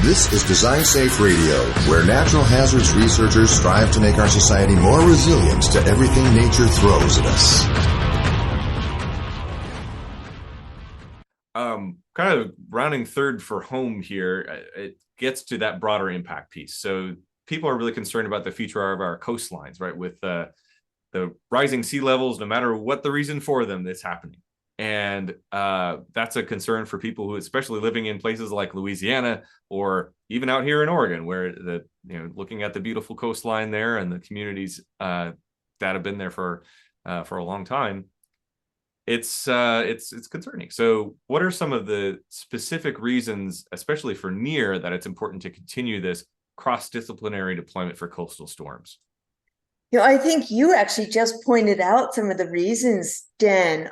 This is Design Safe Radio, where natural hazards researchers strive to make our society more resilient to everything nature throws at us. Kind of rounding third for home here, it gets to that broader impact piece. So people are really concerned about the future of our coastlines, right? With the rising sea levels, no matter what the reason for them, that's happening. And that's a concern for people who, especially living in places like Louisiana or even out here in Oregon, where looking at the beautiful coastline there and the communities that have been there for a long time, it's concerning. So what are some of the specific reasons, especially for NEER, that it's important to continue this cross-disciplinary deployment for coastal storms? I think you actually just pointed out some of the reasons, Dan.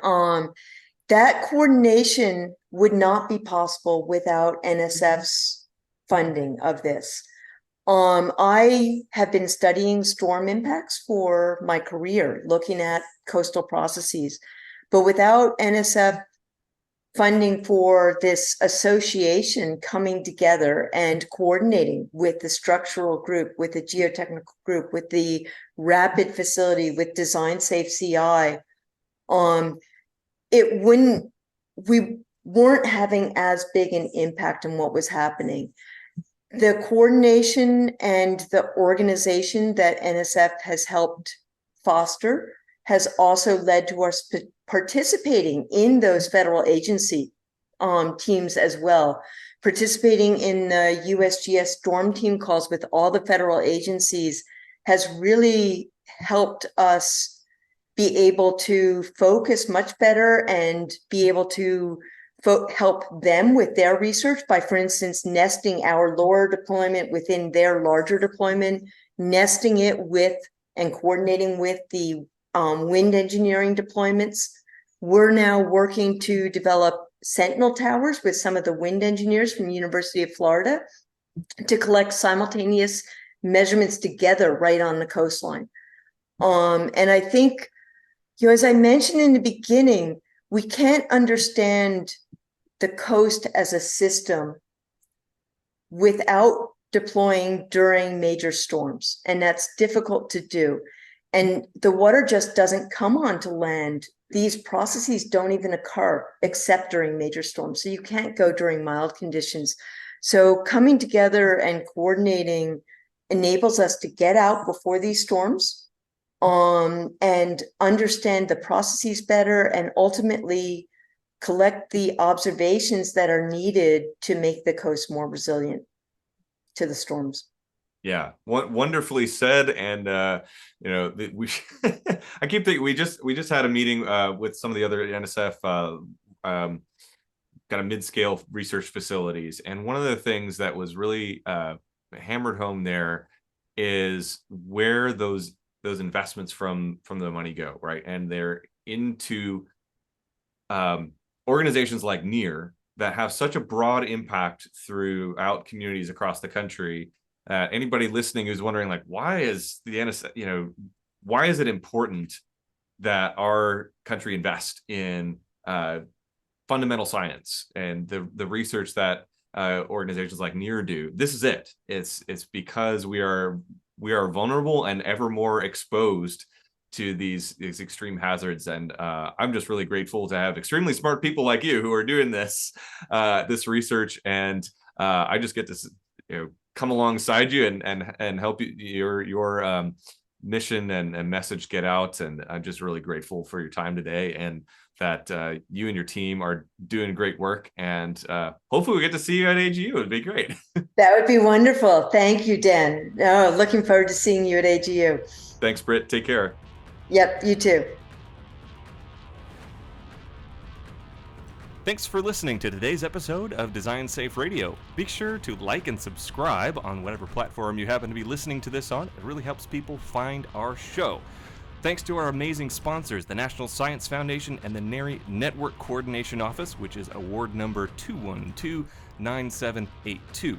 That coordination would not be possible without NSF's funding of this. I have been studying storm impacts for my career, looking at coastal processes, but without NSF funding for this association coming together and coordinating with the structural group, with the geotechnical group, with the rapid facility, with Design Safe CI, we weren't having as big an impact on what was happening. The coordination and the organization that NSF has helped foster has also led to our participating in those federal agency teams as well, participating in the USGS storm team calls with all the federal agencies has really helped us be able to focus much better and be able to help them with their research by, for instance, nesting our lower deployment within their larger deployment, nesting it with and coordinating with the wind engineering deployments. We're now working to develop sentinel towers with some of the wind engineers from the University of Florida to collect simultaneous measurements together right on the coastline. And I think, as I mentioned in the beginning, we can't understand the coast as a system without deploying during major storms. And that's difficult to do. And the water just doesn't come onto land. These processes don't even occur except during major storms. So you can't go during mild conditions. So coming together and coordinating enables us to get out before these storms and understand the processes better and ultimately collect the observations that are needed to make the coast more resilient to the storms. Yeah, wonderfully said. And we I keep thinking we just had a meeting with some of the other NSF kind of mid-scale research facilities, and one of the things that was really hammered home there is where those investments from the money go, right? And they're into organizations like NEER that have such a broad impact throughout communities across the country. Anybody listening who's wondering, like, why is the NSF, why is it important that our country invest in fundamental science and the research that organizations like NEER do? This is it. It's because we are vulnerable and ever more exposed to these extreme hazards. And I'm just really grateful to have extremely smart people like you who are doing this research. And I just get to come alongside you and help your mission and message get out. And I'm just really grateful for your time today, and that you and your team are doing great work. And hopefully we get to see you at AGU. It'd be great. That would be wonderful. Thank you, Dan. Oh, looking forward to seeing you at AGU. Thanks, Britt. Take care. Yep, you too. Thanks for listening to today's episode of Design Safe Radio. Be sure to like and subscribe on whatever platform you happen to be listening to this on. It really helps people find our show. Thanks to our amazing sponsors, the National Science Foundation and the NERI Network Coordination Office, which is award number 2129782.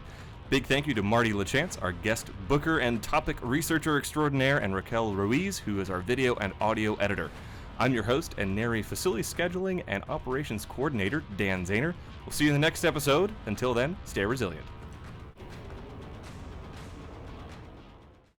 Big thank you to Marty LaChance, our guest booker and topic researcher extraordinaire, and Raquel Ruiz, who is our video and audio editor. I'm your host and NERI Facility Scheduling and Operations Coordinator, Dan Zahner. We'll see you in the next episode. Until then, stay resilient.